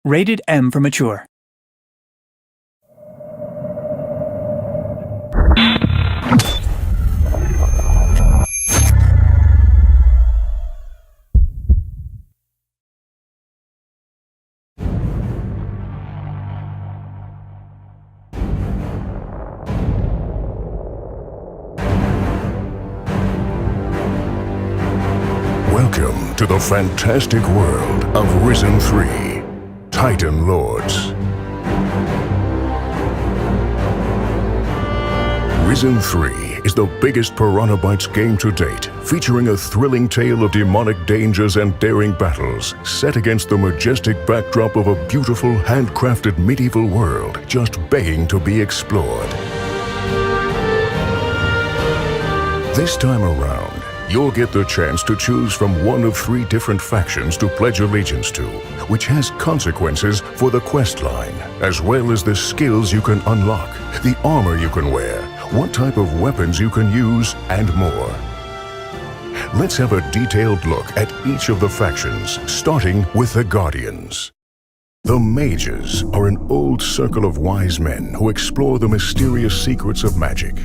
Rated M for mature. Welcome to the fantastic world of Risen 3, Titan Lords. Risen 3 is the biggest Piranha Bytes game to date, featuring a thrilling tale of demonic dangers and daring battles, set against the majestic backdrop of a beautiful, handcrafted medieval world just begging to be explored. This time around, you'll get the chance to choose from one of 3 different factions to pledge allegiance to, which has consequences for the quest line, as well as the skills you can unlock, the armor you can wear, what type of weapons you can use, and more. Let's have a detailed look at each of the factions, starting with the Guardians. The Mages are an old circle of wise men who explore the mysterious secrets of magic.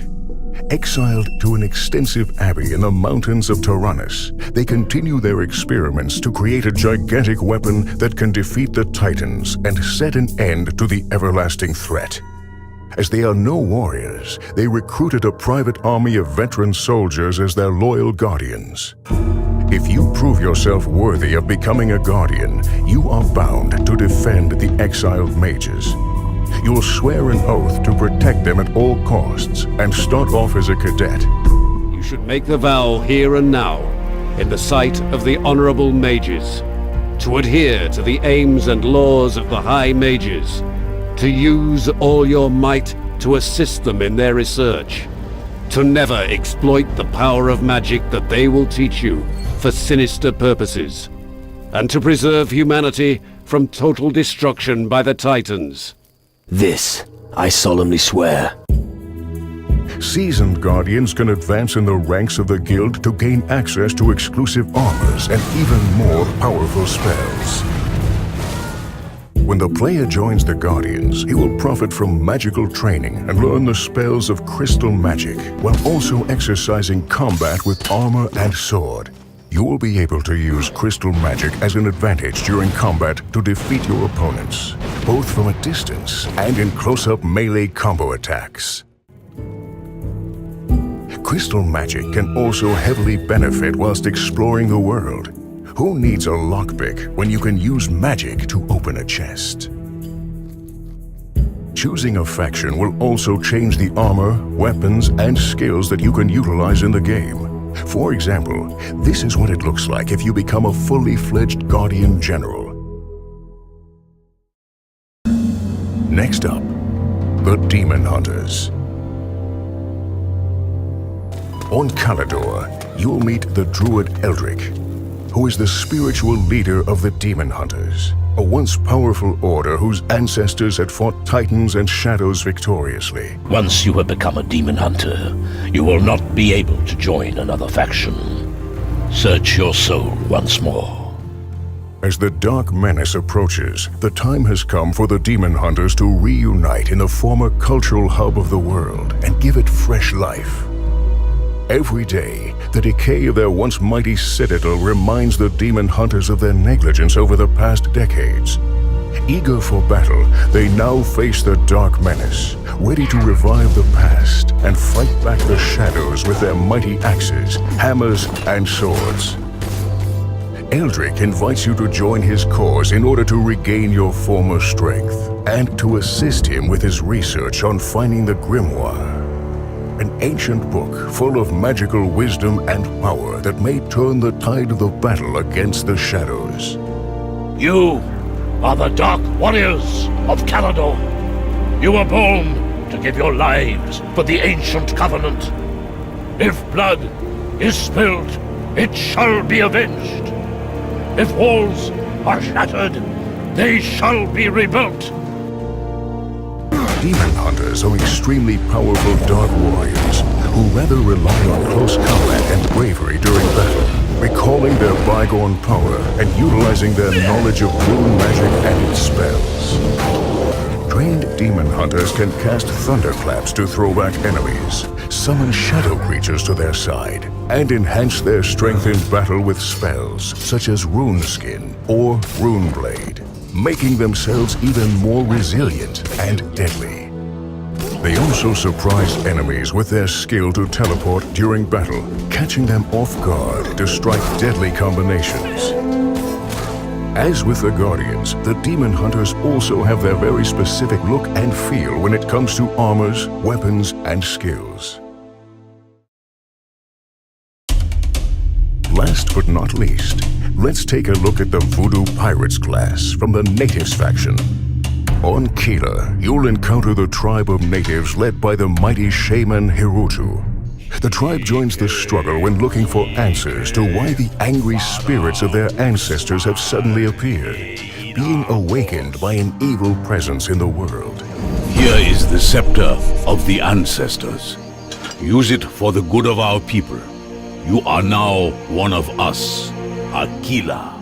Exiled to an extensive abbey in the mountains of Tyrannus, they continue their experiments to create a gigantic weapon that can defeat the Titans and set an end to the everlasting threat. As they are no warriors, they recruited a private army of veteran soldiers as their loyal guardians. If you prove yourself worthy of becoming a guardian, you are bound to defend the exiled mages. You'll swear an oath to protect them at all costs and start off as a cadet. You should make the vow here and now, in the sight of the honorable mages, to adhere to the aims and laws of the High Mages, to use all your might to assist them in their research, to never exploit the power of magic that they will teach you for sinister purposes, and to preserve humanity from total destruction by the Titans. This, I solemnly swear. Seasoned Guardians can advance in the ranks of the guild to gain access to exclusive armors and even more powerful spells. When the player joins the Guardians, he will profit from magical training and learn the spells of crystal magic, while also exercising combat with armor and sword. You will be able to use crystal magic as an advantage during combat to defeat your opponents, both from a distance and in close-up melee combo attacks. Crystal magic can also heavily benefit whilst exploring the world. Who needs a lockpick when you can use magic to open a chest? Choosing a faction will also change the armor, weapons, and skills that you can utilize in the game. For example, this is what it looks like if you become a fully fledged Guardian General. Next up, the Demon Hunters. On Calidor, you'll meet the Druid Eldric, who is the spiritual leader of the Demon Hunters, a once powerful order whose ancestors had fought Titans and Shadows victoriously. Once you have become a demon hunter, you will not be able to join another faction. Search your soul once more. As the Dark Menace approaches, the time has come for the Demon Hunters to reunite in the former cultural hub of the world and give it fresh life. Every day, the decay of their once mighty citadel reminds the Demon Hunters of their negligence over the past decades. Eager for battle, they now face the Dark Menace, ready to revive the past and fight back the shadows with their mighty axes, hammers, and swords. Eldric invites you to join his cause in order to regain your former strength, and to assist him with his research on finding the Grimoire, an ancient book full of magical wisdom and power that may turn the tide of the battle against the shadows. You are the Dark Warriors of Calidor. You were born to give your lives for the ancient covenant. If blood is spilled, it shall be avenged. If walls are shattered, they shall be rebuilt. Demon Hunters are extremely powerful dark warriors who rather rely on close combat and bravery during battle. recalling their bygone power and utilizing their knowledge of rune magic and its spells. Trained demon hunters can cast thunderclaps to throw back enemies, summon shadow creatures to their side, and enhance their strength in battle with spells such as Rune Skin or Rune Blade, making themselves even more resilient and deadly. They also surprise enemies with their skill to teleport during battle, catching them off guard to strike deadly combinations. As with the Guardians, the Demon Hunters also have their very specific look and feel when it comes to armors, weapons, and skills. Last but not least, let's take a look at the Voodoo Pirates class from the Natives faction. On Kila, you'll encounter the tribe of natives led by the mighty shaman Hirutu. The tribe joins the struggle when looking for answers to why the angry spirits of their ancestors have suddenly appeared, being awakened by an evil presence in the world. Here is the scepter of the ancestors. Use it for the good of our people. You are now one of us, Akila.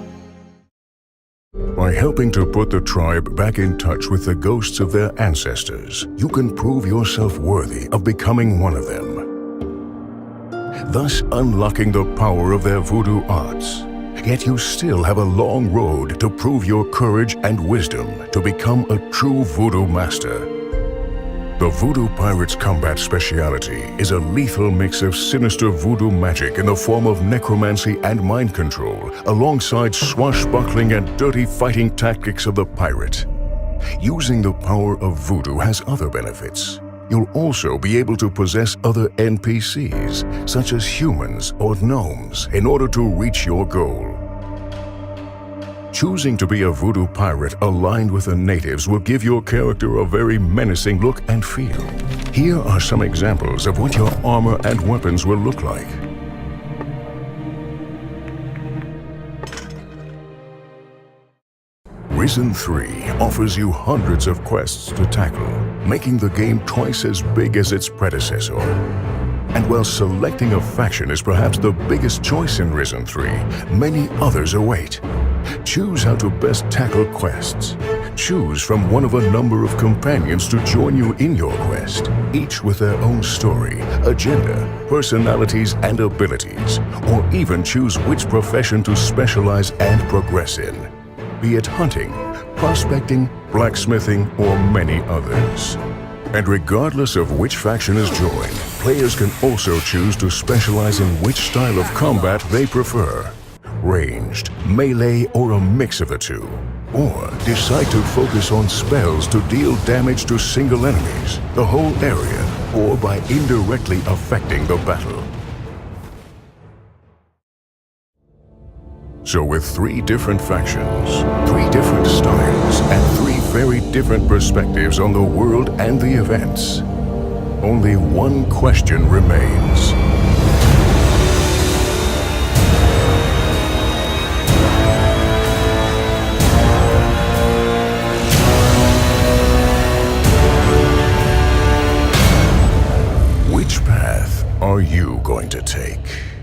By helping to put the tribe back in touch with the ghosts of their ancestors, you can prove yourself worthy of becoming one of them, thus unlocking the power of their voodoo arts. Yet you still have a long road to prove your courage and wisdom to become a true voodoo master. The Voodoo Pirates' combat speciality is a lethal mix of sinister voodoo magic in the form of necromancy and mind control, alongside swashbuckling and dirty fighting tactics of the pirate. Using the power of voodoo has other benefits. You'll also be able to possess other NPCs, such as humans or gnomes, in order to reach your goal. Choosing to be a voodoo pirate aligned with the natives will give your character a very menacing look and feel. Here are some examples of what your armor and weapons will look like. Risen 3 offers you hundreds of quests to tackle, making the game twice as big as its predecessor. And while selecting a faction is perhaps the biggest choice in Risen 3, many others await. Choose how to best tackle quests. Choose from one of a number of companions to join you in your quest, each with their own story, agenda, personalities, and abilities, or even choose which profession to specialize and progress in, be it hunting, prospecting, blacksmithing, or many others. And regardless of which faction is joined, players can also choose to specialize in which style of combat they prefer. Ranged, melee, or a mix of the two. Or decide to focus on spells to deal damage to single enemies, the whole area, or by indirectly affecting the battle. So with 3 different factions, 3 different styles, and 3 very different perspectives on the world and the events, only one question remains. Which path are you going to take?